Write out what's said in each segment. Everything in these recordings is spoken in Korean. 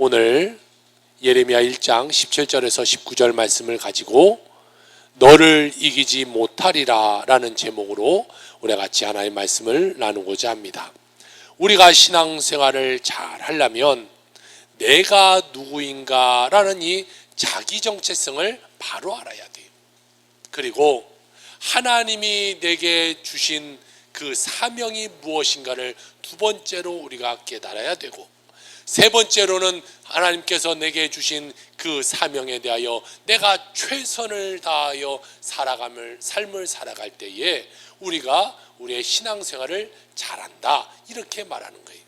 오늘 예레미야 1장 17절에서 19절 말씀을 가지고 너를 이기지 못하리라 라는 제목으로 우리가 같이 하나의 말씀을 나누고자 합니다. 우리가 신앙생활을 잘 하려면 내가 누구인가 라는 이 자기 정체성을 바로 알아야 돼요. 그리고 하나님이 내게 주신 그 사명이 무엇인가를 두 번째로 우리가 깨달아야 되고, 세 번째로는 하나님께서 내게 주신 그 사명에 대하여 내가 최선을 다하여 삶을 살아갈 때에 우리가 우리의 신앙생활을 잘한다, 이렇게 말하는 거예요.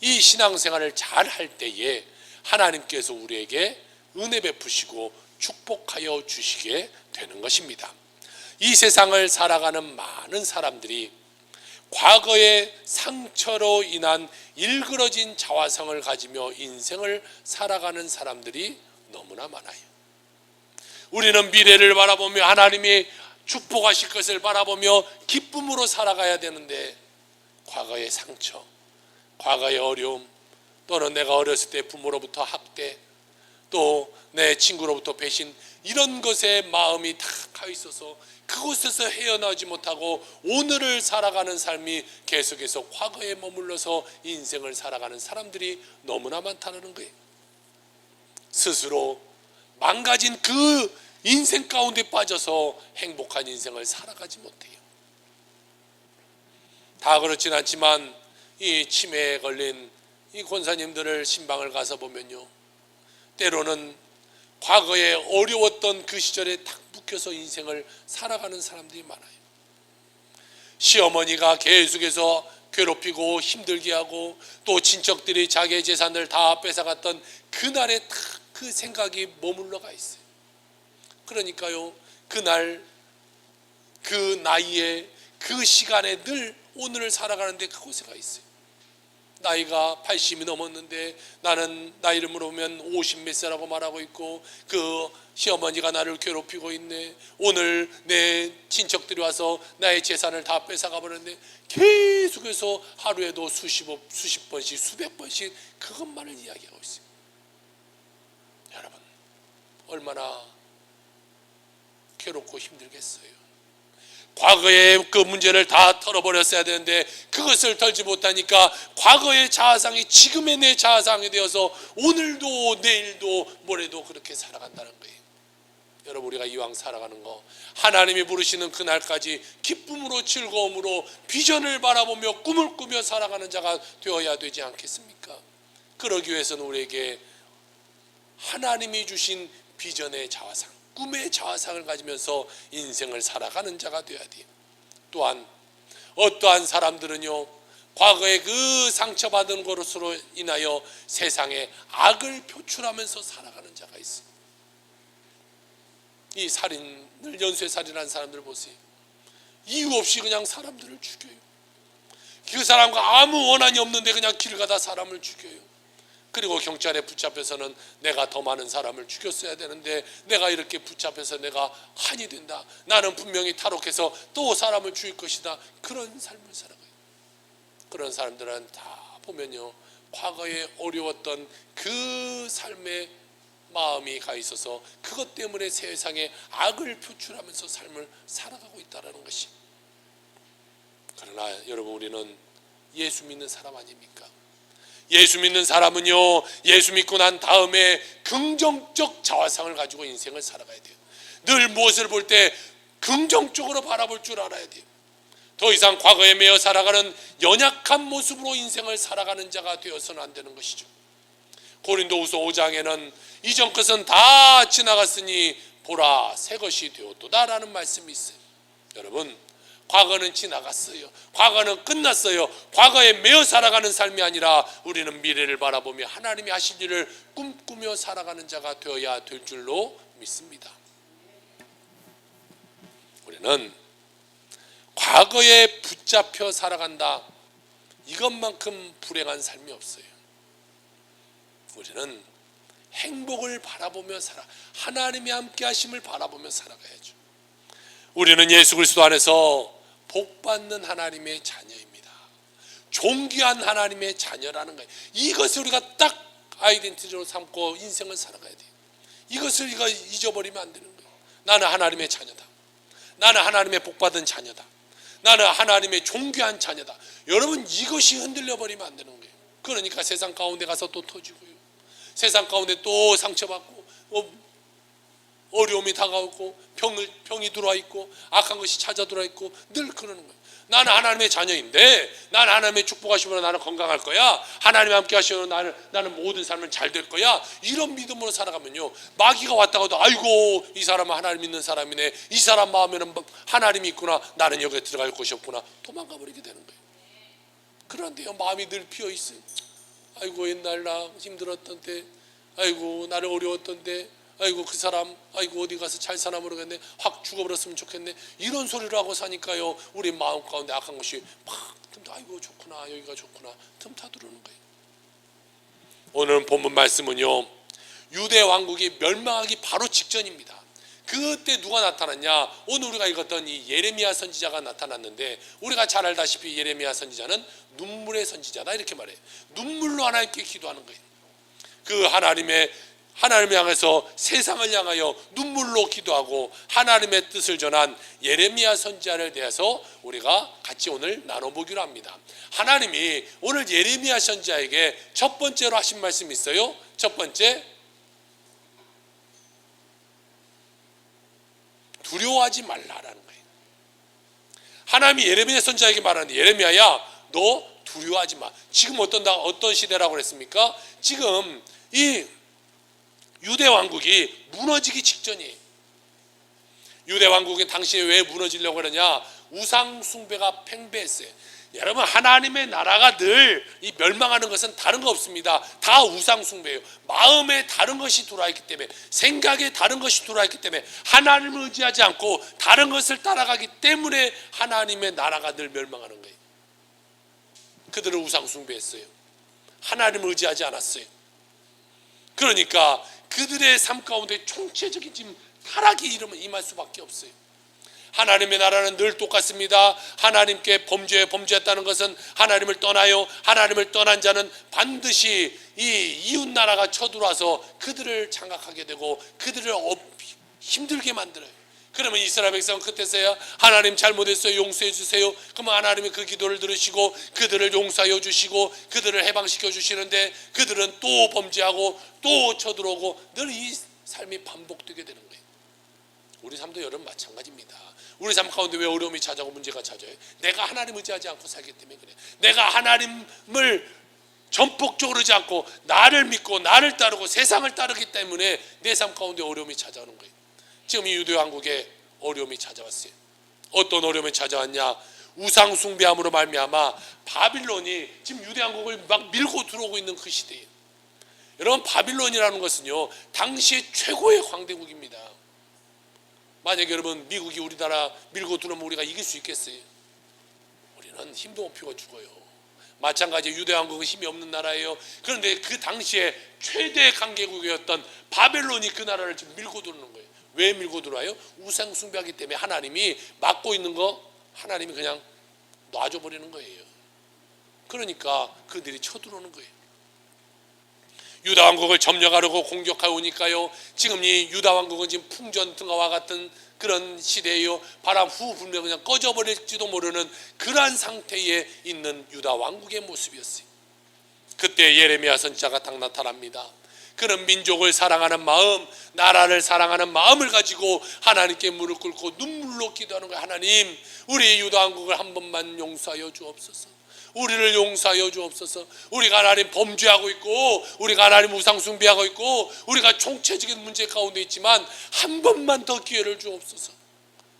이 신앙생활을 잘할 때에 하나님께서 우리에게 은혜 베푸시고 축복하여 주시게 되는 것입니다. 이 세상을 살아가는 많은 사람들이 과거의 상처로 인한 일그러진 자화상을 가지며 인생을 살아가는 사람들이 너무나 많아요. 우리는 미래를 바라보며 하나님이 축복하실 것을 바라보며 기쁨으로 살아가야 되는데, 과거의 상처, 과거의 어려움, 또는 내가 어렸을 때 부모로부터 학대, 또 내 친구로부터 배신, 이런 것에 마음이 다 가 있어서 그곳에서 헤어나오지 못하고 오늘을 살아가는 삶이 계속해서 과거에 머물러서 인생을 살아가는 사람들이 너무나 많다는 거예요. 스스로 망가진 그 인생 가운데 빠져서 행복한 인생을 살아가지 못해요. 다 그렇진 않지만 이 치매에 걸린 이 권사님들을 신방을 가서 보면요, 때로는 과거에 어려웠던 그 시절에 딱 묶여서 인생을 살아가는 사람들이 많아요. 시어머니가 계속해서 괴롭히고 힘들게 하고, 또 친척들이 자기의 재산을 다 뺏어갔던 그날에 딱 그 생각이 머물러가 있어요. 그러니까요, 그날 그 나이에 그 시간에 늘 오늘을 살아가는데 그곳에 가 있어요. 나이가 80이 넘었는데 나는 나이를 물어보면 50 몇 세라고 말하고 있고, 그 시어머니가 나를 괴롭히고 있네, 오늘 내 친척들이 와서 나의 재산을 다 뺏어가 버렸네, 계속해서 하루에도 수십 번씩 수백 번씩 그것만을 이야기하고 있어요. 여러분, 얼마나 괴롭고 힘들겠어요. 과거의 그 문제를 다 털어버렸어야 되는데 그것을 털지 못하니까 과거의 자아상이 지금의 내 자아상이 되어서 오늘도 내일도 모레도 그렇게 살아간다는 거예요. 여러분, 우리가 이왕 살아가는 거, 하나님이 부르시는 그날까지 기쁨으로 즐거움으로 비전을 바라보며 꿈을 꾸며 살아가는 자가 되어야 되지 않겠습니까? 그러기 위해서는 우리에게 하나님이 주신 비전의 자아상, 꿈의 자아상을 가지면서 인생을 살아가는 자가 되어야 돼요. 또한 어떠한 사람들은요, 과거에 그 상처받은 것으로 인하여 세상에 악을 표출하면서 살아가는 자가 있어요. 이 살인을, 연쇄살인한 사람들 보세요. 이유 없이 그냥 사람들을 죽여요. 그 사람과 아무 원한이 없는데 그냥 길 가다 사람을 죽여요. 그리고 경찰에 붙잡혀서는 내가 더 많은 사람을 죽였어야 되는데 내가 이렇게 붙잡혀서 내가 한이 된다, 나는 분명히 탈옥해서 또 사람을 죽일 것이다, 그런 삶을 살아가요. 그런 사람들은 다 보면요, 과거에 어려웠던 그 삶에 마음이 가 있어서 그것 때문에 세상에 악을 표출하면서 삶을 살아가고 있다는 것이. 그러나 여러분, 우리는 예수 믿는 사람 아닙니까? 예수 믿는 사람은요, 예수 믿고 난 다음에 긍정적 자화상을 가지고 인생을 살아가야 돼요. 늘 무엇을 볼 때 긍정적으로 바라볼 줄 알아야 돼요. 더 이상 과거에 매여 살아가는 연약한 모습으로 인생을 살아가는 자가 되어서는 안 되는 것이죠. 고린도후서 5장에는 이전 것은 다 지나갔으니 보라 새 것이 되었도다 라는 말씀이 있어요. 여러분, 과거는 지나갔어요. 과거는 끝났어요. 과거에 매여 살아가는 삶이 아니라 우리는 미래를 바라보며 하나님이 하실 일을 꿈꾸며 살아가는 자가 되어야 될 줄로 믿습니다. 우리는 과거에 붙잡혀 살아간다, 이것만큼 불행한 삶이 없어요. 우리는 행복을 바라보며 하나님이 함께 하심을 바라보며 살아가야죠. 우리는 예수 그리스도 안에서 복받는 하나님의 자녀입니다. 존귀한 하나님의 자녀라는 거예요. 이것을 우리가 딱 아이덴티티로 삼고 인생을 살아가야 돼요. 이것을 잊어버리면 안 되는 거예요. 나는 하나님의 자녀다. 나는 하나님의 복받은 자녀다. 나는 하나님의 존귀한 자녀다. 여러분, 이것이 흔들려 버리면 안 되는 거예요. 그러니까 세상 가운데 가서 또 터지고요, 세상 가운데 또 상처받고 어려움이 다가오고 병이 들어와 있고 악한 것이 찾아 들어와 있고 늘 그러는 거예요. 나는 하나님의 자녀인데, 나는 하나님의 축복하심으로 나는 건강할 거야, 하나님 함께 하시면 나는 모든 삶은 잘 될 거야, 이런 믿음으로 살아가면요, 마귀가 왔다가도 아이고 이 사람은 하나님 믿는 사람이네, 이 사람 마음에는 하나님이 있구나, 나는 여기에 들어갈 곳이 없구나, 도망가 버리게 되는 거예요. 그런데요, 마음이 늘 비어 있어요. 아이고 옛날 나 힘들었던 때, 아이고 나를 어려웠던 때, 아이고 그 사람 아이고 어디 가서 잘 사나 모르겠네, 확 죽어버렸으면 좋겠네, 이런 소리를 하고 사니까요, 우리 마음 가운데 악한 것이 막 아이고 좋구나, 여기가 좋구나 틈타 들어오는 거예요. 오늘 본문 말씀은요, 유대 왕국이 멸망하기 바로 직전입니다. 그때 누가 나타났냐? 오늘 우리가 읽었던 이 예레미야 선지자가 나타났는데, 우리가 잘 알다시피 예레미야 선지자는 눈물의 선지자다 이렇게 말해요. 눈물로 하나님께 기도하는 거예요. 그 하나님을 향해서 세상을 향하여 눈물로 기도하고 하나님의 뜻을 전한 예레미야 선지자를 대해서 우리가 같이 오늘 나눠보기로 합니다. 하나님이 오늘 예레미야 선지자에게 첫 번째로 하신 말씀이 있어요. 첫 번째, 두려워하지 말라라는 거예요. 하나님이 예레미야 선지자에게 말하는데, 예레미야야 너 두려워하지 마. 지금 어떤 시대라고 그랬습니까? 지금 이 유대 왕국이 무너지기 직전이에요. 유대 왕국이 당시에 왜 무너지려고 그러냐? 우상 숭배가 팽배했어요. 여러분, 하나님의 나라가 늘 이 멸망하는 것은 다른 거 없습니다. 다 우상 숭배예요. 마음에 다른 것이 들어와 있기 때문에, 생각에 다른 것이 들어와 있기 때문에, 하나님을 의지하지 않고 다른 것을 따라가기 때문에 하나님의 나라가 늘 멸망하는 거예요. 그들은 우상 숭배했어요. 하나님을 의지하지 않았어요. 그러니까 그들의 삶 가운데 총체적인 지금 타락이 임할 수밖에 없어요. 하나님의 나라는 늘 똑같습니다. 하나님께 범죄했다는 것은 하나님을 떠나요. 하나님을 떠난 자는 반드시 이 이웃 나라가 쳐들어와서 그들을 장악하게 되고 그들을 힘들게 만들어요. 그러면 이스라엘 백성은 그때서야 하나님 잘못했어요, 용서해 주세요. 그러면 하나님이 그 기도를 들으시고 그들을 용서해 주시고 그들을 해방시켜 주시는데, 그들은 또 범죄하고 또 쳐들어오고 늘 이 삶이 반복되게 되는 거예요. 우리 삶도 여러분 마찬가지입니다. 우리 삶 가운데 왜 어려움이 찾아오고 문제가 찾아요? 내가 하나님 의지하지 않고 살기 때문에 그래. 내가 하나님을 전폭적으로 의지 않고 나를 믿고 나를 따르고 세상을 따르기 때문에 내 삶 가운데 어려움이 찾아오는 거예요. 지금 이 유대 왕국에 어려움이 찾아왔어요. 어떤 어려움이 찾아왔냐? 우상 숭배함으로 말미암아 바빌론이 지금 유대 왕국을 막 밀고 들어오고 있는 그 시대예요. 여러분, 바빌론이라는 것은요, 당시의 최고의 강대국입니다. 만약에 여러분 미국이 우리나라 밀고 들어오면 우리가 이길 수 있겠어요? 우리는 힘도 못 피워 죽어요. 마찬가지 유대 왕국은 힘이 없는 나라예요. 그런데 그 당시에 최대 강대국이었던 바벨론이 그 나라를 지금 밀고 들어오는 거예요. 왜 밀고 들어와요? 우상 숭배하기 때문에 하나님이 막고 있는 거 하나님이 그냥 놔줘버리는 거예요. 그러니까 그들이 쳐들어오는 거예요. 유다 왕국을 점령하려고 공격하오니까요, 지금 이 유다 왕국은 지금 풍전등화와 같은 그런 시대예요. 바람 후 불면 그냥 꺼져버릴지도 모르는 그러한 상태에 있는 유다 왕국의 모습이었어요. 그때 예레미야 선지자가 딱 나타납니다. 그는 민족을 사랑하는 마음, 나라를 사랑하는 마음을 가지고 하나님께 무릎 꿇고 눈물로 기도하는 거예요. 하나님, 우리 유다 왕국을 한 번만 용서하여 주옵소서. 우리를 용서하여 주옵소서. 우리가 하나님 범죄하고 있고, 우리가 하나님 우상 숭배하고 있고, 우리가 총체적인 문제 가운데 있지만 한 번만 더 기회를 주옵소서.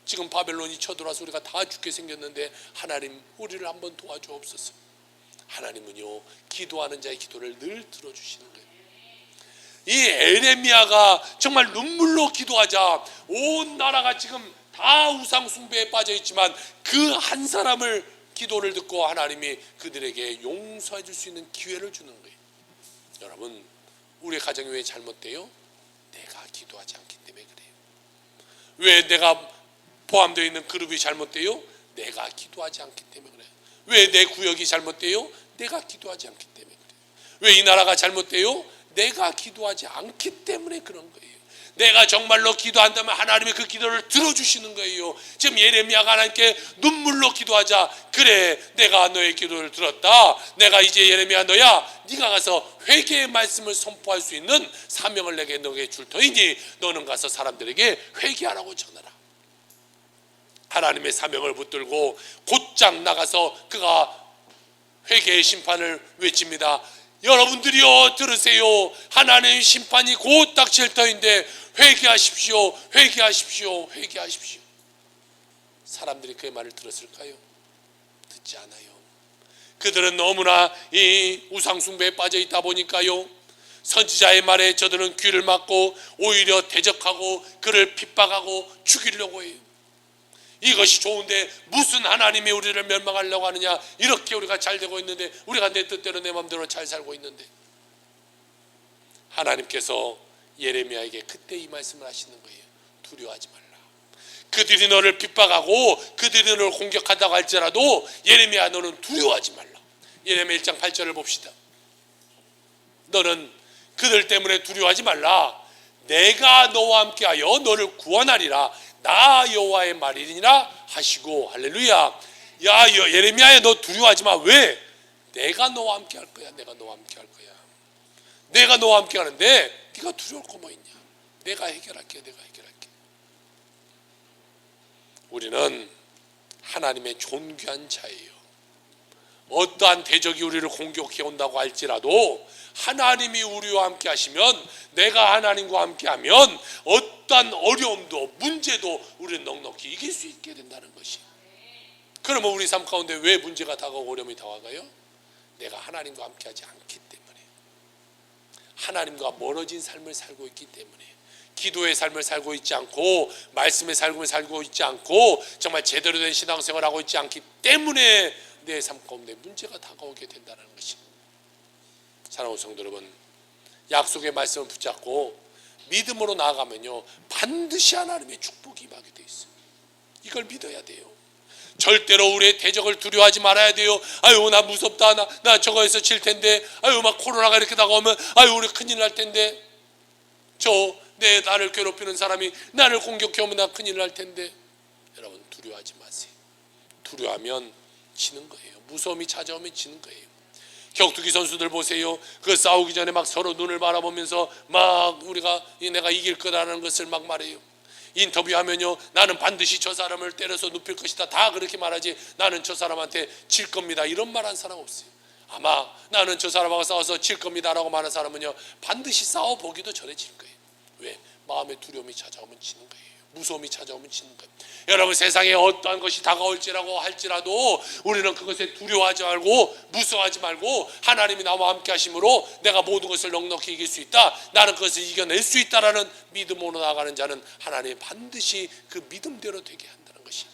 지금 바벨론이 쳐들어와서 우리가 다 죽게 생겼는데 하나님, 우리를 한번 도와주옵소서. 하나님은요, 기도하는 자의 기도를 늘 들어주시는 거예요. 이 에레미야가 정말 눈물로 기도하자 온 나라가 지금 다 우상 숭배에 빠져 있지만 그 한 사람을 기도를 듣고 하나님이 그들에게 용서해 줄 수 있는 기회를 주는 거예요. 여러분, 우리 가정이 왜 잘못돼요? 내가 기도하지 않기 때문에 그래요. 왜 내가 포함되어 있는 그룹이 잘못돼요? 내가 기도하지 않기 때문에 그래요. 왜 내 구역이 잘못돼요? 내가 기도하지 않기 때문에 그래요. 왜 이 나라가 잘못돼요? 내가 기도하지 않기 때문에 그런 거예요. 내가 정말로 기도한다면 하나님이 그 기도를 들어주시는 거예요. 지금 예레미야가 하나님께 눈물로 기도하자. 그래, 내가 너의 기도를 들었다. 내가 이제 예레미야 너야, 네가 가서 회개의 말씀을 선포할 수 있는 사명을 너에게 줄 터이니 너는 가서 사람들에게 회개하라고 전하라. 하나님의 사명을 붙들고 곧장 나가서 그가 회개의 심판을 외칩니다. 여러분들이요, 들으세요. 하나님의 심판이 곧 닥칠 터인데 회개하십시오, 회개하십시오, 회개하십시오. 사람들이 그의 말을 들었을까요? 듣지 않아요. 그들은 너무나 이 우상숭배에 빠져 있다 보니까요, 선지자의 말에 저들은 귀를 막고 오히려 대적하고 그를 핍박하고 죽이려고 해요. 이것이 좋은데 무슨 하나님이 우리를 멸망하려고 하느냐. 이렇게 우리가 잘 되고 있는데, 우리가 내 뜻대로 내 마음대로 잘 살고 있는데. 하나님께서 예레미야에게 그때 이 말씀을 하시는 거예요. 두려워하지 말라. 그들이 너를 핍박하고 그들이 너를 공격한다고 할지라도 예레미야 너는 두려워하지 말라. 예레미야 1장 8절을 봅시다. 너는 그들 때문에 두려워하지 말라. 내가 너와 함께하여 너를 구원하리라. 나 여호와의 말이니라 하시고. 할렐루야. 야 예레미야야, 너 두려워하지 마. 왜? 내가 너와 함께 할 거야. 내가 너와 함께 할 거야. 내가 너와 함께 하는데 네가 두려울 거 뭐 있냐. 내가 해결할게. 내가 해결할게. 우리는 하나님의 존귀한 자예요. 어떠한 대적이 우리를 공격해 온다고 할지라도 하나님이 우리와 함께 하시면, 내가 하나님과 함께 하면 어떠한 어려움도 문제도 우리는 넉넉히 이길 수 있게 된다는 것이. 그러면 우리 삶 가운데 왜 문제가 다가오고 어려움이 다가가요? 내가 하나님과 함께 하지 않기 때문에, 하나님과 멀어진 삶을 살고 있기 때문에, 기도의 삶을 살고 있지 않고 말씀의 삶을 살고 있지 않고 정말 제대로 된 신앙생활을 하고 있지 않기 때문에 내 삶 가운데 문제가 다가오게 된다는 것입니다. 사랑하는 성도 여러분, 약속의 말씀을 붙잡고 믿음으로 나아가면요, 반드시 하나님의 축복이 임하게 돼 있어요. 이걸 믿어야 돼요. 절대로 우리의 대적을 두려워하지 말아야 돼요. 아유 나 무섭다, 나 저거에서 질 텐데, 아유 막 코로나가 이렇게 다가오면 아유 우리 큰일 날 텐데, 나를 괴롭히는 사람이 나를 공격해 오면 나 큰일 날 텐데. 여러분 두려워하지 마세요. 두려워하면 지는 거예요. 무서움이 찾아오면 지는 거예요. 격투기 선수들 보세요. 그 싸우기 전에 막 서로 눈을 바라보면서 막 내가 이길 거라는 것을 막 말해요. 인터뷰하면요, 나는 반드시 저 사람을 때려서 눕힐 것이다, 다 그렇게 말하지 나는 저 사람한테 질 겁니다 이런 말 한 사람 없어요. 아마 나는 저 사람하고 싸워서 질 겁니다 라고 말하는 사람은요, 반드시 싸워보기도 전에 질 거예요. 왜? 마음에 두려움이 찾아오면 지는 거예요. 무서움이 찾아오면 지는 거예요. 여러분, 세상에 어떠한 것이 다가올지라고 할지라도 우리는 그것에 두려워하지 말고 무서워하지 말고, 하나님이 나와 함께 하심으로 내가 모든 것을 넉넉히 이길 수 있다, 나는 그것을 이겨낼 수 있다라는 믿음으로 나아가는 자는 하나님이 반드시 그 믿음대로 되게 한다는 것이.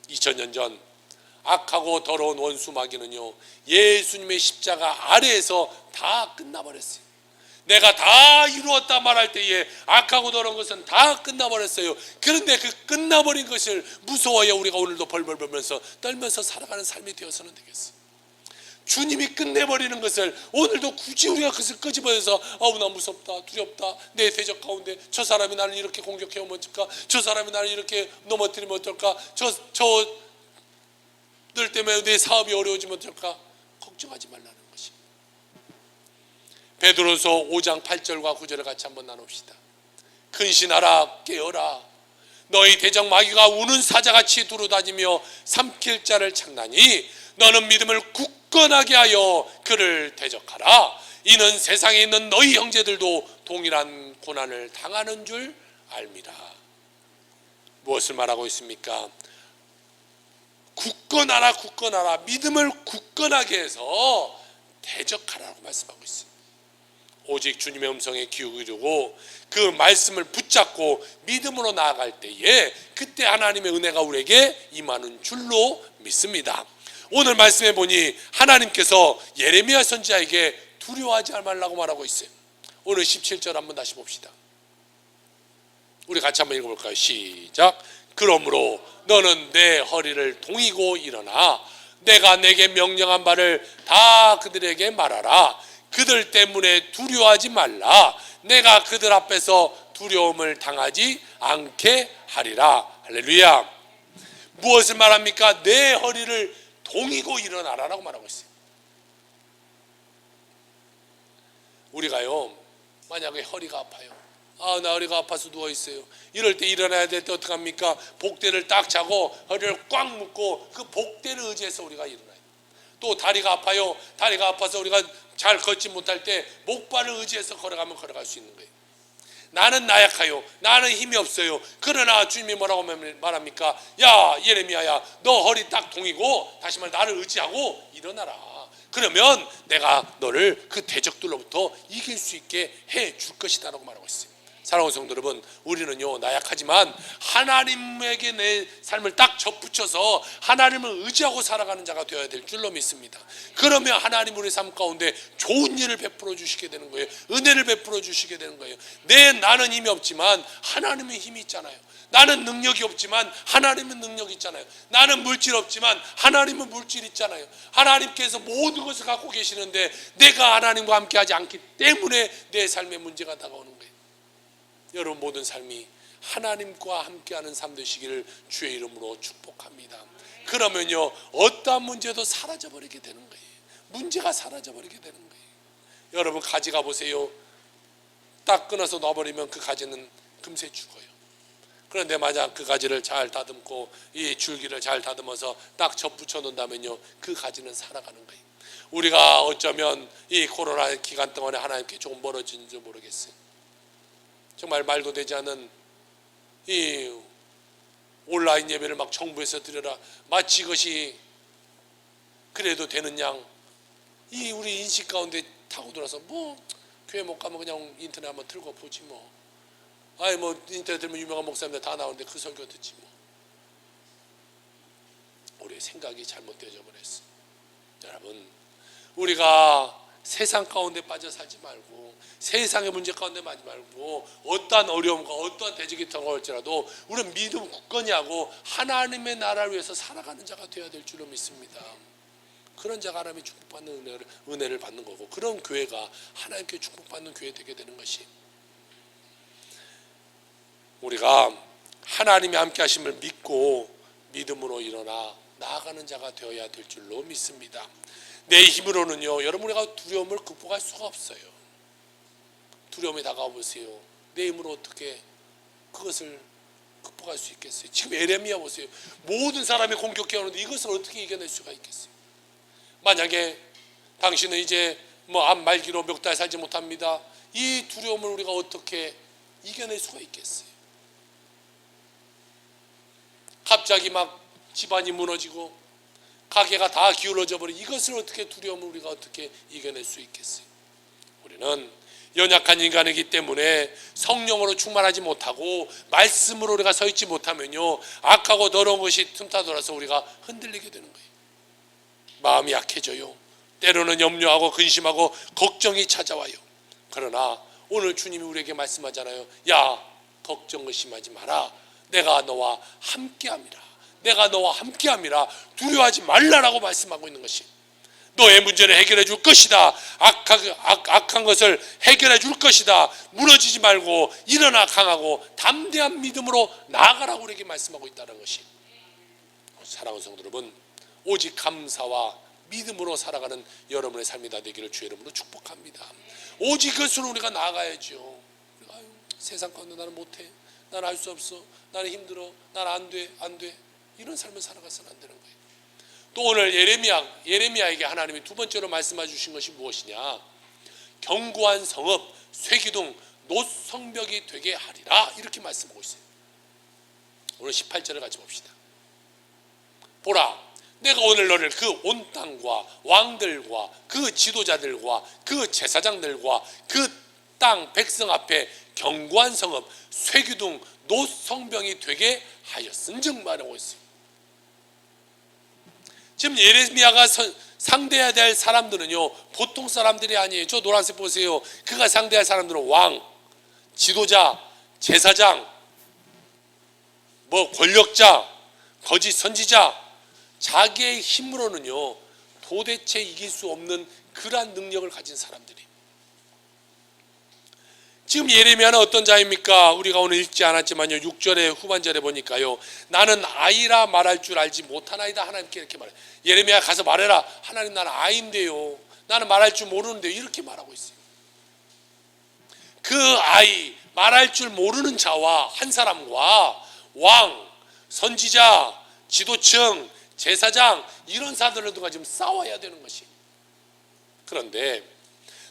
2000년 전 악하고 더러운 원수 마귀는요, 예수님의 십자가 아래에서 다 끝나버렸어요. 내가 다 이루었다 말할 때에 악하고 더러운 것은 다 끝나버렸어요. 그런데 그 끝나버린 것을 무서워야 우리가 오늘도 벌벌 벌면서 떨면서 살아가는 삶이 되어서는 되겠어요. 주님이 끝내버리는 것을 오늘도 굳이 우리가 그것을 끄집어내서 나 무섭다, 두렵다, 내 대적 가운데 저 사람이 나를 이렇게 공격해오면 어떨까, 저 사람이 나를 이렇게 넘어뜨리면 어떨까, 저들 때문에 내 사업이 어려워지면 어떨까, 걱정하지 말라는 것이. 베드로서 5장 8절과 9절을 같이 한번 나눕시다. 근신하라, 깨어라. 너희 대적 마귀가 우는 사자같이 두루다니며 삼킬 자를 찾나니 너는 믿음을 굳건하게 하여 그를 대적하라. 이는 세상에 있는 너희 형제들도 동일한 고난을 당하는 줄 알미라. 무엇을 말하고 있습니까? 굳건하라, 굳건하라. 믿음을 굳건하게 해서 대적하라고 말씀하고 있습니다. 오직 주님의 음성에 귀 기울이고 그 말씀을 붙잡고 믿음으로 나아갈 때에 그때 하나님의 은혜가 우리에게 임하는 줄로 믿습니다. 오늘 말씀해 보니 하나님께서 예레미야 선지자에게 두려워하지 말라고 말하고 있어요. 오늘 17절 한번 다시 봅시다. 우리 같이 한번 읽어볼까요? 시작. 그러므로 너는 내 허리를 동이고 일어나 내가 내게 명령한 바를 다 그들에게 말하라. 그들 때문에 두려워하지 말라. 내가 그들 앞에서 두려움을 당하지 않게 하리라. 할렐루야. 무엇을 말합니까? 내 허리를 동이고 일어나라라고 말하고 있어요. 우리가요, 만약에 허리가 아파요. 나 허리가 아파서 누워있어요. 이럴 때 일어나야 될 때 어떡합니까? 복대를 딱 차고 허리를 꽉 묶고 그 복대를 의지해서 우리가 일어나요. 또 다리가 아파요. 다리가 아파서 우리가 잘 걷지 못할 때 목발을 의지해서 걸어가면 걸어갈 수 있는 거예요. 나는 나약하요. 나는 힘이 없어요. 그러나 주님이 뭐라고 말합니까? 야 예레미야야, 너 허리 딱 동이고 다시 말해 나를 의지하고 일어나라. 그러면 내가 너를 그 대적들로부터 이길 수 있게 해줄 것이다 라고 말하고 있어요. 사랑하는 성도 여러분, 우리는요 나약하지만 하나님에게 내 삶을 딱 접붙여서 하나님을 의지하고 살아가는 자가 되어야 될 줄로 믿습니다. 그러면 하나님 우리 삶 가운데 좋은 일을 베풀어 주시게 되는 거예요. 은혜를 베풀어 주시게 되는 거예요. 나는 힘이 없지만 하나님은 힘이 있잖아요. 나는 능력이 없지만 하나님은 능력이 있잖아요. 나는 물질 없지만 하나님은 물질 있잖아요. 하나님께서 모든 것을 갖고 계시는데 내가 하나님과 함께하지 않기 때문에 내 삶에 문제가 다가오는 거예요. 여러분 모든 삶이 하나님과 함께하는 삶 되시기를 주의 이름으로 축복합니다. 그러면요 어떠한 문제도 사라져버리게 되는 거예요. 문제가 사라져버리게 되는 거예요. 여러분 가지 가보세요. 딱 끊어서 놔버리면 그 가지는 금세 죽어요. 그런데 만약 그 가지를 잘 다듬고 이 줄기를 잘 다듬어서 딱 접붙여 놓는다면요 그 가지는 살아가는 거예요. 우리가 어쩌면 이 코로나 기간 동안에 하나님께 조금 멀어진지 모르겠어요. 정말 말도 되지 않은 이 온라인 예배를 막 정부에서 드려라, 마치 이것이 그래도 되는 양 이 우리 인식 가운데 타고 들어서 뭐 교회 못 가면 그냥 인터넷 한번 틀고 보지 뭐. 뭐 인터넷 들면 유명한 목사님들 다 나오는데 그 설교 듣지 뭐. 우리의 생각이 잘못되어져 버렸어요. 여러분 우리가 세상 가운데 빠져 살지 말고 세상의 문제 가운데 맞지 말고 어떠한 어려움과 어떠한 대적이 다가올지라도 우리는 믿음 굳건히 하고 하나님의 나라를 위해서 살아가는 자가 되어야 될 줄로 믿습니다. 그런 자가 하나님의 축복받는 은혜를 받는 거고 그런 교회가 하나님께 축복받는 교회 되게 되는 것이 우리가 하나님의 함께 하심을 믿고 믿음으로 일어나 나아가는 자가 되어야 될 줄로 믿습니다. 내 힘으로는요 여러분 우리가 두려움을 극복할 수가 없어요. 두려움이 다가와 보세요. 내 힘으로 어떻게 그것을 극복할 수 있겠어요? 지금 예레미야 보세요. 모든 사람이 공격해 오는데 이것을 어떻게 이겨낼 수가 있겠어요? 만약에 당신은 이제 암 말기로 몇 달 살지 못합니다. 이 두려움을 우리가 어떻게 이겨낼 수가 있겠어요? 갑자기 막 집안이 무너지고 가게가 다 기울어져 버린 이것을 어떻게 두려움을 우리가 어떻게 이겨낼 수 있겠어요? 우리는 연약한 인간이기 때문에 성령으로 충만하지 못하고 말씀으로 우리가 서 있지 못하면요 악하고 더러운 것이 틈타돌아서 우리가 흔들리게 되는 거예요. 마음이 약해져요. 때로는 염려하고 근심하고 걱정이 찾아와요. 그러나 오늘 주님이 우리에게 말씀하잖아요. 야 걱정 의심하지 마라. 내가 너와 함께함이라. 내가 너와 함께함이라. 두려워하지 말라라고 말씀하고 있는 것이 너의 문제를 해결해 줄 것이다. 악한 것을 해결해 줄 것이다. 무너지지 말고 일어나 강하고 담대한 믿음으로 나아가라고 우리에게 말씀하고 있다는 것이 사랑하는 성도 여러분 오직 감사와 믿음으로 살아가는 여러분의 삶이 다 되기를 주의 이름으로 축복합니다. 오직 그것으로 우리가 나아가야죠. 세상 가운데 나는 못해. 나는 할 수 없어. 나는 힘들어. 나는 안 돼. 이런 삶을 살아가서는 안 되는 거예요. 또 오늘 예레미야에게 하나님이 두 번째로 말씀해 주신 것이 무엇이냐? 견고한 성읍, 쇠기둥, 노성벽이 되게 하리라 이렇게 말씀하고 있어요. 오늘 18절을 같이 봅시다. 보라 내가 오늘 너를 그 온 땅과 왕들과 그 지도자들과 그 제사장들과 그 땅 백성 앞에 견고한 성읍, 쇠기둥, 노성벽이 되게 하였은즉 말하고 있어요. 지금 예레미야가 상대해야 될 사람들은요 보통 사람들이 아니에요. 저 노란색 보세요. 그가 상대할 사람들은 왕, 지도자, 제사장, 권력자, 거짓 선지자, 자기의 힘으로는요 도대체 이길 수 없는 그러한 능력을 가진 사람들이. 지금 예레미야는 어떤 자입니까? 우리가 오늘 읽지 않았지만요, 6절의 후반절에 보니까요, 나는 아이라 말할 줄 알지 못하나이다. 하나님께 이렇게 말해요. 예레미야 가서 말해라. 하나님, 나는 아이인데요, 나는 말할 줄 모르는데요, 이렇게 말하고 있어요. 그 아이, 말할 줄 모르는 자와 한 사람과 왕, 선지자, 지도층, 제사장, 이런 사람들을 두고 지금 싸워야 되는 것이. 그런데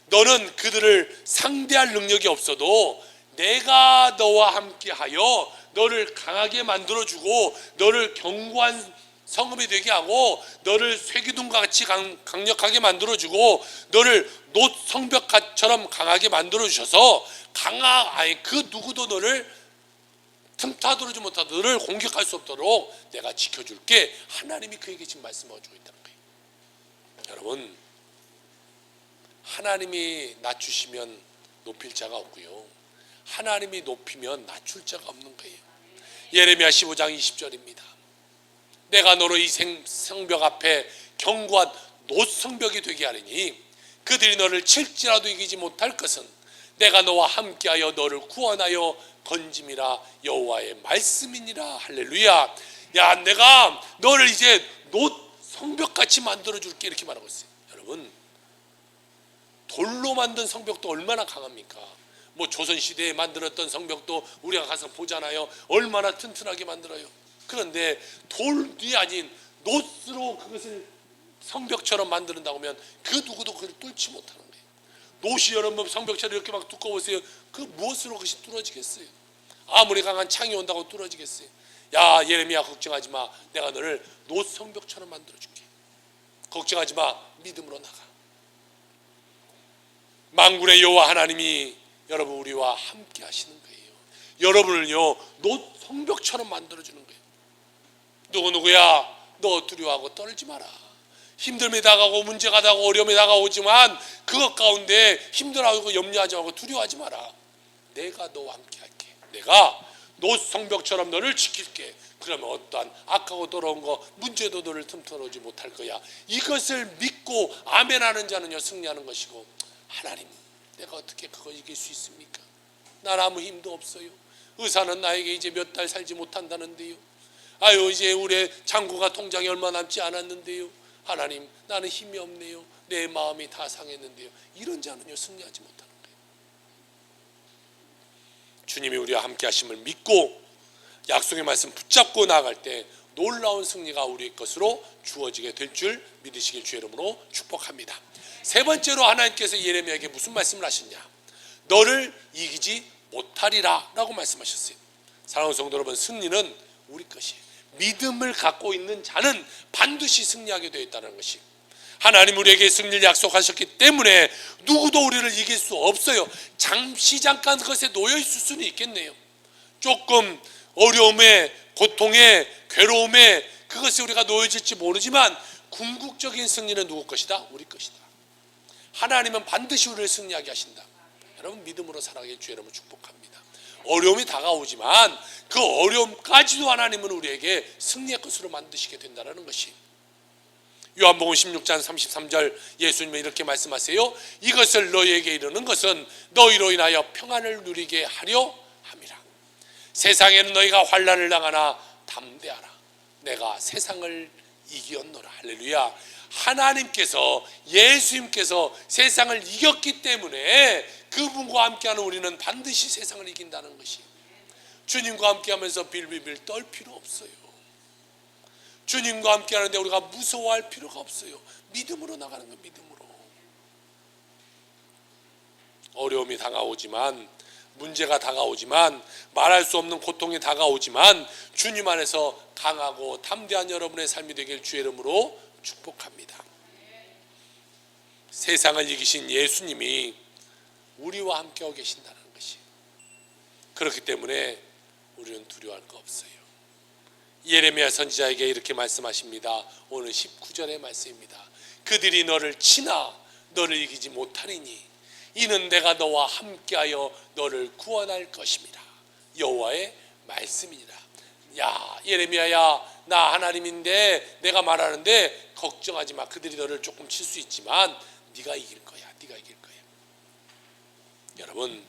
너는 그들을 상대할 능력이 없어도 내가 너와 함께하여 너를 강하게 만들어주고 너를 견고한 성읍이 되게 하고 너를 쇠기둥과 같이 강력하게 만들어주고 너를 놋 성벽처럼 강하게 만들어주셔서 그 누구도 너를 틈타도르지 못하도록 너를 공격할 수 없도록 내가 지켜줄게. 하나님이 그에게 지금 말씀하고 있다는 거예요. 여러분, 하나님이 낮추시면 높일 자가 없고요, 하나님이 높이면 낮출 자가 없는 거예요. 예레미야 15장 20절입니다. 내가 너로 이 성벽 앞에 견고한 놋 성벽이 되게 하리니 그들이 너를 칠지라도 이기지 못할 것은 내가 너와 함께하여 너를 구원하여 건짐이라 여호와의 말씀이니라. 할렐루야. 야, 내가 너를 이제 놋 성벽같이 만들어줄게, 이렇게 말하고 있어요. 여러분, 돌로 만든 성벽도 얼마나 강합니까? 뭐 조선시대에 만들었던 성벽도 우리가 가서 보잖아요. 얼마나 튼튼하게 만들어요. 그런데 돌이 아닌 놋으로 그것을 성벽처럼 만든다고 하면 그 누구도 그걸 뚫지 못하는 거예요. 놋이 여러분 성벽처럼 이렇게 막 두꺼우세요. 그 무엇으로 그것이 뚫어지겠어요? 아무리 강한 창이 온다고 뚫어지겠어요? 야, 예레미야, 걱정하지 마. 내가 너를 놋 성벽처럼 만들어줄게. 걱정하지 마. 믿음으로 나가. 만군의 여호와 하나님이 여러분 우리와 함께 하시는 거예요. 여러분을요 놋 성벽처럼 만들어주는 거예요. 누구야? 너 두려워하고 떨지 마라. 힘듦이 다가오고 문제가 다가오고 어려움이 다가오지만 그것 가운데 힘들어하고 염려하지 말고 두려워하지 마라. 내가 너와 함께 할게. 내가 놋 성벽처럼 너를 지킬게. 그러면 어떠한 악하고 더러운 거 문제도 너를 틈타지 못할 거야. 이것을 믿고 아멘하는 자는요 승리하는 것이고, 하나님, 내가 어떻게 그거 이길 수 있습니까? 난 아무 힘도 없어요. 의사는 나에게 이제 몇 달 살지 못한다는데요. 아유, 이제 우리 장고가 통장에 얼마 남지 않았는데요. 하나님, 나는 힘이 없네요. 내 마음이 다 상했는데요. 이런 자는요 승리하지 못하는 거예요. 주님이 우리와 함께 하심을 믿고 약속의 말씀 붙잡고 나아갈 때 놀라운 승리가 우리의 것으로 주어지게 될 줄 믿으시길 주의 이름으로 축복합니다. 세 번째로 하나님께서 예레미야에게 무슨 말씀을 하셨냐? 너를 이기지 못하리라 라고 말씀하셨어요. 사랑하는 성도 여러분, 승리는 우리 것이에요. 믿음을 갖고 있는 자는 반드시 승리하게 되어 있다는 것이, 하나님 우리에게 승리를 약속하셨기 때문에 누구도 우리를 이길 수 없어요. 잠깐 그것에 놓여 있을 수는 있겠네요. 조금 어려움에, 고통에, 괴로움에 그것이 우리가 놓여질지 모르지만 궁극적인 승리는 누구 것이다? 우리 것이다. 하나님은 반드시 우리를 승리하게 하신다. 여러분, 믿음으로 살아가길 주의 이름으로 축복합니다. 어려움이 다가오지만 그 어려움까지도 하나님은 우리에게 승리의 것으로 만드시게 된다는 것이, 요한복음 16장 33절 예수님은 이렇게 말씀하세요. 이것을 너희에게 이르는 것은 너희로 인하여 평안을 누리게 하려 함이라. 세상에는 너희가 환난을 당하나 담대하라. 내가 세상을 이기었노라. 할렐루야. 하나님께서, 예수님께서 세상을 이겼기 때문에 그분과 함께하는 우리는 반드시 세상을 이긴다는 것이, 주님과 함께하면서 빌빌빌 떨 필요 없어요. 주님과 함께하는데 우리가 무서워할 필요가 없어요. 믿음으로 나가는 거, 믿음으로. 어려움이 다가오지만, 문제가 다가오지만, 말할 수 없는 고통이 다가오지만 주님 안에서 강하고 담대한 여러분의 삶이 되길 주의 이름으로 축복합니다. 세상을 이기신 예수님이 우리와 함께하고 계신다는 것이, 그렇기 때문에 우리는 두려워할 거 없어요. 예레미야 선지자에게 이렇게 말씀하십니다. 오늘 19절의 말씀입니다. 그들이 너를 치나 너를 이기지 못하리니 이는 내가 너와 함께하여 너를 구원할 것입니다. 여호와의 말씀이니라. 야, 예레미야야, 나 하나님인데 내가 말하는데 걱정하지 마. 그들이 너를 조금 칠 수 있지만 네가 이길 거야. 네가 이길 거야. 여러분,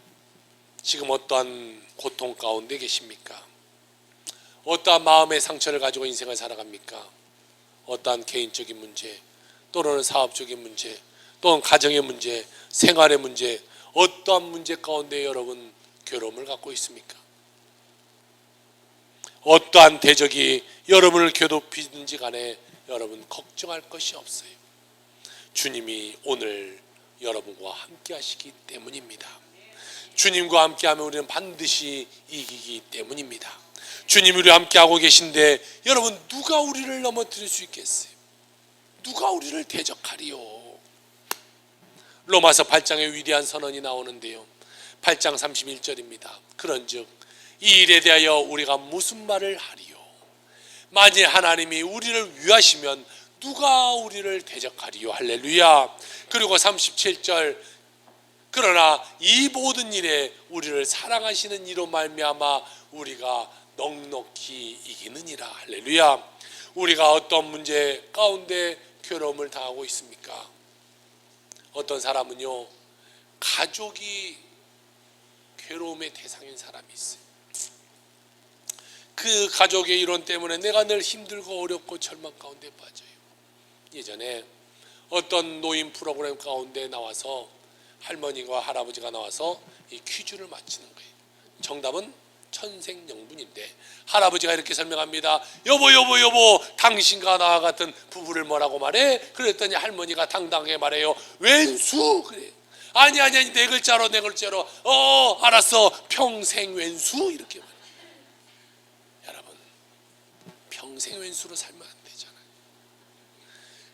지금 어떠한 고통 가운데 계십니까? 어떠한 마음의 상처를 가지고 인생을 살아갑니까? 어떠한 개인적인 문제, 또는 사업적인 문제, 또는 가정의 문제, 생활의 문제, 어떠한 문제 가운데 여러분 괴로움을 갖고 있습니까? 어떠한 대적이 여러분을 괴롭히든지 간에 여러분 걱정할 것이 없어요. 주님이 오늘 여러분과 함께 하시기 때문입니다. 주님과 함께하면 우리는 반드시 이기기 때문입니다. 주님이 우리와 함께하고 계신데 여러분, 누가 우리를 넘어뜨릴 수 있겠어요? 누가 우리를 대적하리요? 로마서 8장에 위대한 선언이 나오는데요, 8장 31절입니다. 그런즉 이 일에 대하여 우리가 무슨 말을 하리요? 만일 하나님이 우리를 위하시면 누가 우리를 대적하리요? 할렐루야. 그리고 37절, 그러나 이 모든 일에 우리를 사랑하시는 이로 말미암아 우리가 넉넉히 이기느니라. 할렐루야. 우리가 어떤 문제 가운데 괴로움을 당하고 있습니까? 어떤 사람은요, 가족이 괴로움의 대상인 사람이 있어요. 그 가족의 이론 때문에 내가 늘 힘들고 어렵고 절망 가운데 빠져요. 예전에 어떤 노인 프로그램 가운데 나와서 할머니와 할아버지가 나와서 이 퀴즈를 맞히는 거예요. 정답은 천생연분인데 할아버지가 이렇게 설명합니다. 여보, 당신과 나와 같은 부부를 뭐라고 말해? 그랬더니 할머니가 당당하게 말해요. 왼수. 그래. 아니 네 글자로 알았어, 평생 왼수. 이렇게 말해요. 여러분, 평생 왼수로 살면 안 되잖아요.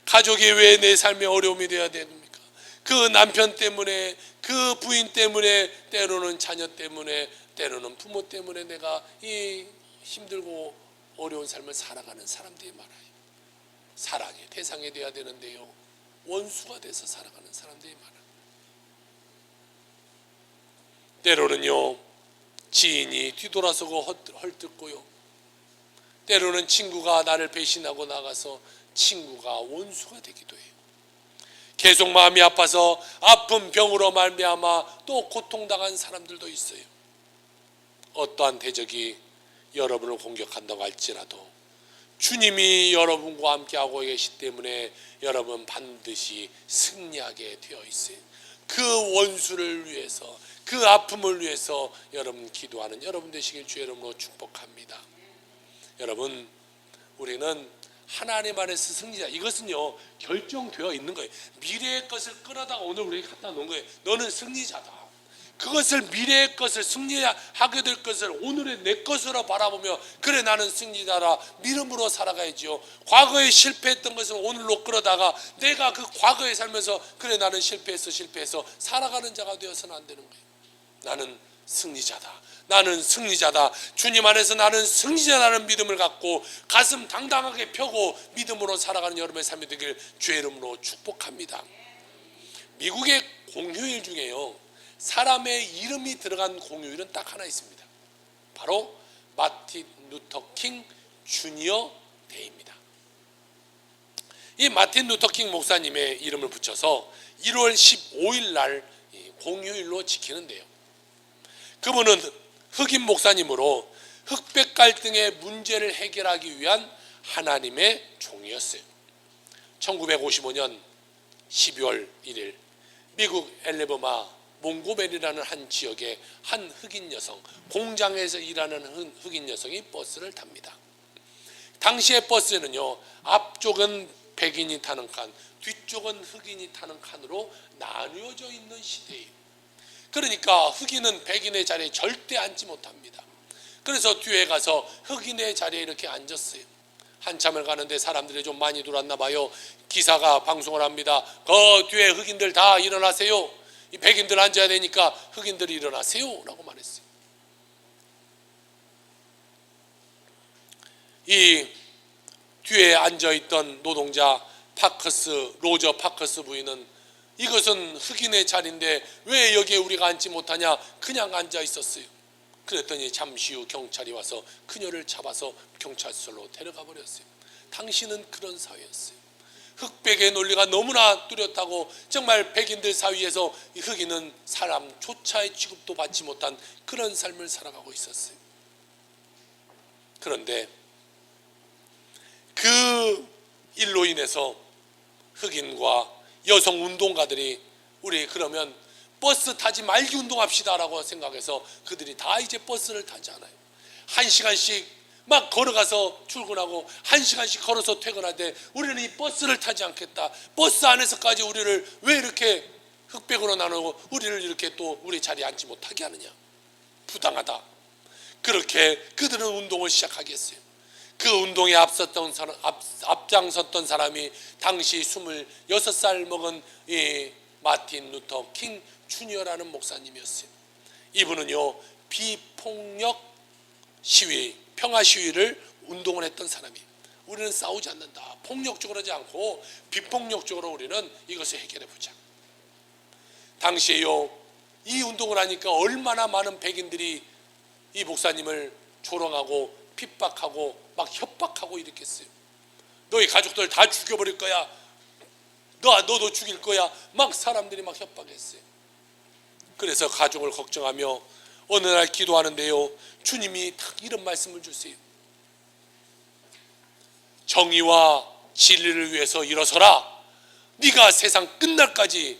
가족이 왜 내 삶에 어려움이 되어야 됩니까? 그 남편 때문에, 그 부인 때문에, 때로는 자녀 때문에, 때로는 부모 때문에 내가 이 힘들고 어려운 삶을 살아가는 사람들이 많아요. 사랑의 대상이 되어야 되는데요, 원수가 돼서 살아가는 사람들이 많아요. 때로는요, 지인이 뒤돌아서고 헐뜯고요, 때로는 친구가 나를 배신하고 나가서 친구가 원수가 되기도 해요. 계속 마음이 아파서 아픈 병으로 말미암아 또 고통당한 사람들도 있어요. 어떠한 대적이 여러분을 공격한다고 할지라도 주님이 여러분과 함께하고 계시기 때문에 여러분 반드시 승리하게 되어 있어요. 그 원수를 위해서, 그 아픔을 위해서 여러분 기도하는 여러분 되시길 주의 이름으로 축복합니다. 여러분, 우리는 하나님 안에서 승리자, 이것은요 결정되어 있는 거예요. 미래의 것을 끌어다가 오늘 우리에게 갖다 놓은 거예요. 너는 승리자다. 그것을, 미래의 것을, 승리하게 될 것을 오늘의 내 것으로 바라보며, 그래 나는 승리자라 믿음으로 살아가야지요. 과거에 실패했던 것을 오늘로 끌어다가 내가 그 과거에 살면서 그래 나는 실패해서 살아가는 자가 되어서는 안 되는 거예요. 나는 승리자다. 나는 승리자다. 주님 안에서 나는 승리자라는 믿음을 갖고 가슴 당당하게 펴고 믿음으로 살아가는 여러분의 삶이 되길 주의 이름으로 축복합니다. 미국의 공휴일 중에요, 사람의 이름이 들어간 공휴일은 딱 하나 있습니다. 바로 마틴 루터 킹 주니어 데이입니다. 이 마틴 루터 킹 목사님의 이름을 붙여서 1월 15일 날 공휴일로 지키는데요, 그분은 흑인 목사님으로 흑백 갈등의 문제를 해결하기 위한 하나님의 종이었어요. 1955년 12월 1일 미국 엘레버마 몽고메리라는 한 지역의 한 흑인 여성, 공장에서 일하는 흑인 여성이 버스를 탑니다. 당시의 버스는요, 앞쪽은 백인이 타는 칸, 뒤쪽은 흑인이 타는 칸으로 나뉘어져 있는 시대예요. 그러니까 흑인은 백인의 자리에 절대 앉지 못합니다. 그래서 뒤에 가서 흑인의 자리에 이렇게 앉았어요. 한참을 가는데 사람들이 좀 많이 들어왔나 봐요. 기사가 방송을 합니다. 그 뒤에 흑인들 다 일어나세요. 이 백인들 앉아야 되니까 흑인들이 일어나세요 라고 말했어요. 이 뒤에 앉아있던 노동자 로저 파커스 부인은 이것은 흑인의 자리인데 왜 여기에 우리가 앉지 못하냐, 그냥 앉아 있었어요. 그랬더니 잠시 후 경찰이 와서 그녀를 잡아서 경찰서로 데려가 버렸어요. 당시는 그런 사회였어요. 흑백의 논리가 너무나 뚜렷하고 정말 백인들 사이에서 흑인은 사람조차의 취급도 받지 못한 그런 삶을 살아가고 있었어요. 그런데 그 일로 인해서 흑인과 여성 운동가들이 우리 그러면 버스 타지 말기 운동합시다 라고 생각해서 그들이 다 이제 버스를 타지 않아요. 1시간씩 막 걸어가서 출근하고 1시간씩 걸어서 퇴근하되 우리는 이 버스를 타지 않겠다. 버스 안에서까지 우리를 왜 이렇게 흑백으로 나누고 우리를 이렇게 또 우리 자리에 앉지 못하게 하느냐. 부당하다. 그렇게 그들은 운동을 시작하게 했어요. 그 운동에 앞장섰던 사람이 당시 26살 먹은 이 마틴 루터 킹 주니어라는 목사님이었어요. 이분은요 비폭력 시위, 평화 시위를 운동을 했던 사람이에요. 우리는 싸우지 않는다. 폭력적으로 하지 않고 비폭력적으로 우리는 이것을 해결해 보자. 당시에요 이 운동을 하니까 얼마나 많은 백인들이 이 목사님을 조롱하고 핍박하고 막 협박하고 이렇게 했어요. 너희 가족들 다 죽여버릴 거야. 너도 죽일 거야. 막 사람들이 막 협박했어요. 그래서 가족을 걱정하며 어느 날 기도하는데요 주님이 딱 이런 말씀을 주세요. 정의와 진리를 위해서 일어서라. 네가 세상 끝날까지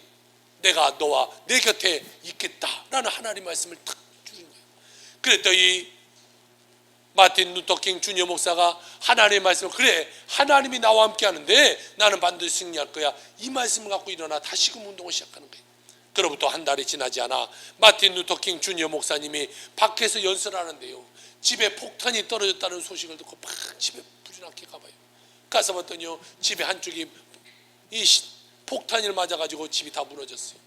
내가 너와 내 곁에 있겠다라는 하나님 말씀을 딱 주는 거예요. 그랬더니 마틴 루터 킹 주니어 목사가 하나님의 말씀을 그래 하나님이 나와 함께 하는데 나는 반드시 승리할 거야. 이 말씀을 갖고 일어나 다시금 운동을 시작하는 거예요. 그로부터 한 달이 지나지 않아 마틴 루터 킹 주니어 목사님이 밖에서 연설을 하는데요 집에 폭탄이 떨어졌다는 소식을 듣고 막 집에 부지런하게 가봐요. 가서 봤더니요 집에 한쪽이 이 폭탄을 맞아가지고 집이 다 무너졌어요.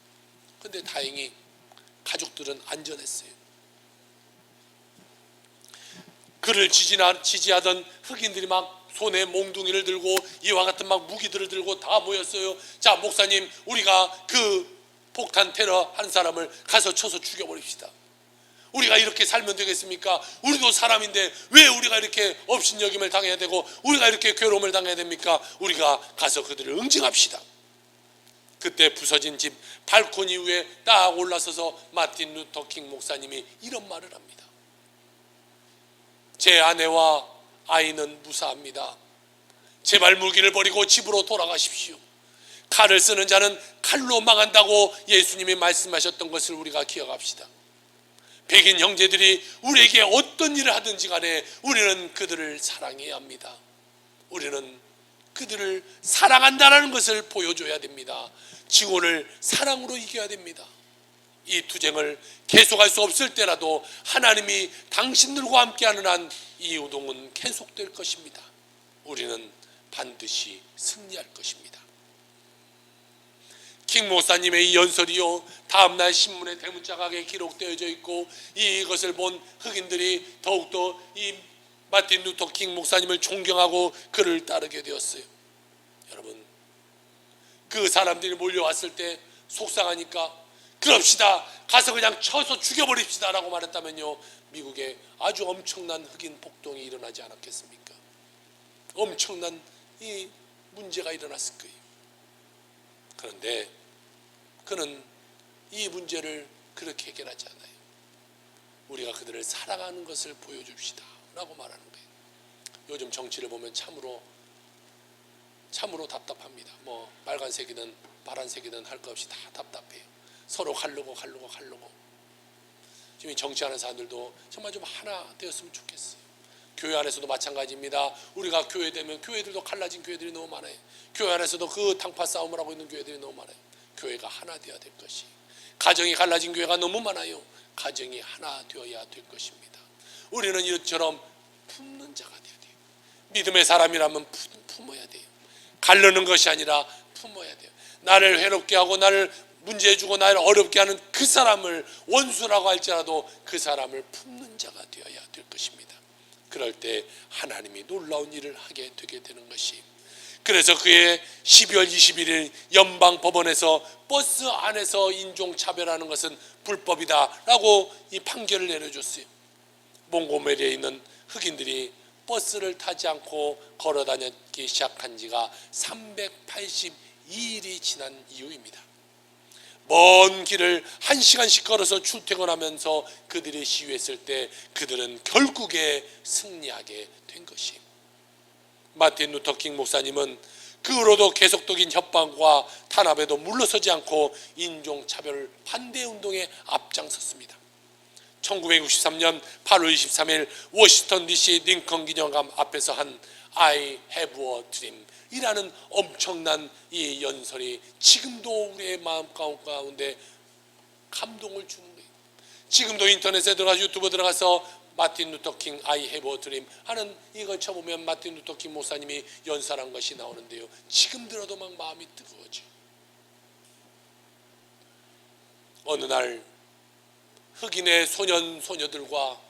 근데 다행히 가족들은 안전했어요. 그를 지지하던 흑인들이 막 손에 몽둥이를 들고 이와 같은 막 무기들을 들고 다 모였어요. 자 목사님 우리가 그 폭탄 테러 한 사람을 가서 쳐서 죽여버립시다. 우리가 이렇게 살면 되겠습니까? 우리도 사람인데 왜 우리가 이렇게 업신여김을 당해야 되고 우리가 이렇게 괴로움을 당해야 됩니까? 우리가 가서 그들을 응징합시다. 그때 부서진 집 발코니 위에 딱 올라서서 마틴 루터 킹 목사님이 이런 말을 합니다. 제 아내와 아이는 무사합니다. 제발 무기를 버리고 집으로 돌아가십시오. 칼을 쓰는 자는 칼로 망한다고 예수님이 말씀하셨던 것을 우리가 기억합시다. 백인 형제들이 우리에게 어떤 일을 하든지 간에 우리는 그들을 사랑해야 합니다. 우리는 그들을 사랑한다는 것을 보여줘야 됩니다. 증오를 사랑으로 이겨야 됩니다. 이 투쟁을 계속할 수 없을 때라도 하나님이 당신들과 함께하는 한 이 운동은 계속될 것입니다. 우리는 반드시 승리할 것입니다. 킹 목사님의 이 연설이요 다음날 신문에 대문짝하게 기록되어져 있고 이것을 본 흑인들이 더욱더 이 마틴 루터 킹 목사님을 존경하고 그를 따르게 되었어요. 여러분 그 사람들이 몰려왔을 때 속상하니까 그럽시다 가서 그냥 쳐서 죽여버립시다 라고 말했다면요 미국에 아주 엄청난 흑인 폭동이 일어나지 않았겠습니까? 엄청난 이 문제가 일어났을 거예요. 그런데 그는 이 문제를 그렇게 해결하지 않아요. 우리가 그들을 사랑하는 것을 보여줍시다 라고 말하는 거예요. 요즘 정치를 보면 참으로 답답합니다. 뭐 빨간색이든 파란색이든 할 것 없이 다 답답해요. 서로 가르고 지금 정치하는 사람들도 정말 좀 하나 되었으면 좋겠어요. 교회 안에서도 마찬가지입니다. 우리가 교회 되면 교회들도 갈라진 교회들이 너무 많아요. 교회 안에서도 그 당파 싸움을 하고 있는 교회들이 너무 많아요. 교회가 하나 되어야 될 것이, 가정이 갈라진 교회가 너무 많아요. 가정이 하나 되어야 될 것입니다. 우리는 이처럼 품는 자가 되어야 돼요. 믿음의 사람이라면 품어야 돼요. 가르는 것이 아니라 품어야 돼요. 나를 괴롭게 하고 나를 문제 주고 나를 어렵게 하는 그 사람을 원수라고 할지라도 그 사람을 품는 자가 되어야 될 것입니다. 그럴 때 하나님이 놀라운 일을 하게 되게 되는 것이, 그래서 그의 12월 21일 연방법원에서 버스 안에서 인종차별하는 것은 불법이다 라고 이 판결을 내려줬어요. 몽고메리에 있는 흑인들이 버스를 타지 않고 걸어 다녔기 시작한 지가 382일이 지난 이후입니다. 먼 길을 1시간씩 걸어서 출퇴근하면서 그들이 시위했을 때 그들은 결국에 승리하게 된 것입니다. 마틴 루터킹 목사님은 그 후로도 계속적인 협박과 탄압에도 물러서지 않고 인종차별 반대 운동에 앞장섰습니다. 1963년 8월 23일 워싱턴 DC 링컨 기념관 앞에서 한 I have a dream 이라는 엄청난 이 연설이 지금도 우리의 마음 가운데 감동을 주는 거예요. 지금도 인터넷에 들어가서 유튜브 들어가서 마틴 루터킹 I have a dream 하는 이걸 쳐보면 마틴 루터킹 목사님이 연설한 것이 나오는데요, 지금 들어도 막 마음이 뜨거워져요. 어느 날 흑인의 소년 소녀들과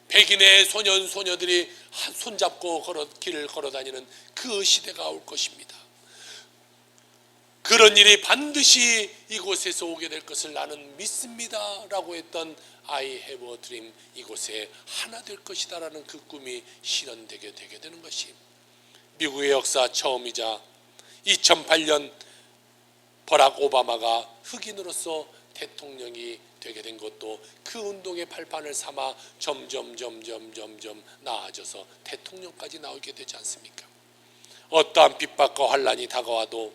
백인의 소년 소녀들이 손잡고 길을 걸어 다니는 그 시대가 올 것입니다. 그런 일이 반드시 이곳에서 오게 될 것을 나는 믿습니다 라고 했던 I have a dream, 이곳에 하나 될 것이다 라는 그 꿈이 실현되게 되는 것이 미국의 역사 처음이자 2008년 버락 오바마가 흑인으로서 대통령이 되게 된 것도 그 운동의 발판을 삼아 점점 나아져서 대통령까지 나오게 되지 않습니까? 어떠한 핍박과 환난이 다가와도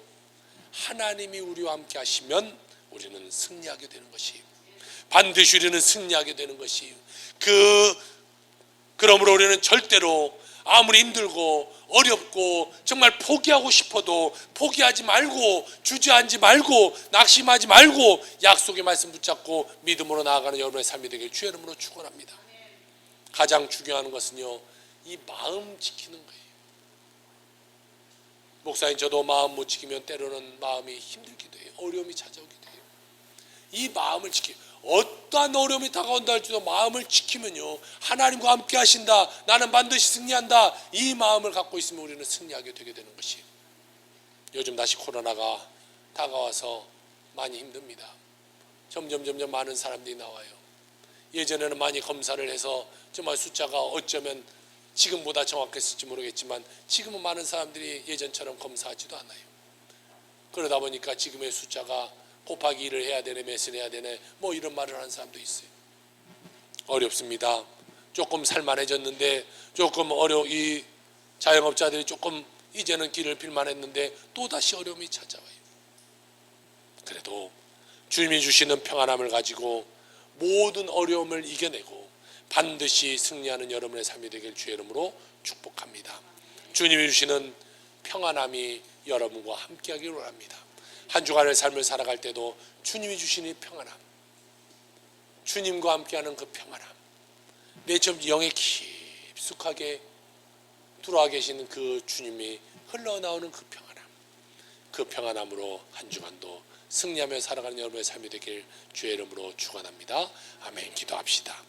하나님이 우리와 함께 하시면 우리는 승리하게 되는 것이에요. 반드시 우리는 승리하게 되는 것이에요. 그러므로 우리는 절대로 아무리 힘들고 어렵고 정말 포기하고 싶어도 포기하지 말고, 주저앉지 말고, 낙심하지 말고 약속의 말씀 붙잡고 믿음으로 나아가는 여러분의 삶이 되길 주의 이름으로 축원합니다. 가장 중요한 것은요, 이 마음 지키는 거예요. 목사님, 저도 마음 못 지키면 때로는 마음이 힘들기도 해요. 어려움이 찾아오기도 해요. 이 마음을 어떠한 어려움이 다가온다 할지라도 마음을 지키면요, 하나님과 함께 하신다, 나는 반드시 승리한다, 이 마음을 갖고 있으면 우리는 승리하게 되게 되는 것이에요. 요즘 다시 코로나가 다가와서 많이 힘듭니다. 점점 많은 사람들이 나와요. 예전에는 많이 검사를 해서 정말 숫자가 어쩌면 지금보다 정확했을지 모르겠지만 지금은 많은 사람들이 예전처럼 검사하지도 않아요. 그러다 보니까 지금의 숫자가 곱하기 1을 해야 되네, 몇을 해야 되네, 뭐 이런 말을 하는 사람도 있어요. 어렵습니다. 조금 살만해졌는데 조금 이 자영업자들이 조금 이제는 길을 빌만했는데 또다시 어려움이 찾아와요. 그래도 주님이 주시는 평안함을 가지고 모든 어려움을 이겨내고 반드시 승리하는 여러분의 삶이 되길 주의 이름으로 축복합니다. 주님이 주시는 평안함이 여러분과 함께하기를 원합니다. 한 주간의 삶을 살아갈 때도 주님이 주시는 평안함, 주님과 함께하는 그 평안함, 내 좀 영에 깊숙하게 들어와 계시는 그 주님이 흘러나오는 그 평안함, 그 평안함으로 한 주간도 승리하며 살아가는 여러분의 삶이 되길 주의 이름으로 축원합니다. 아멘. 기도합시다.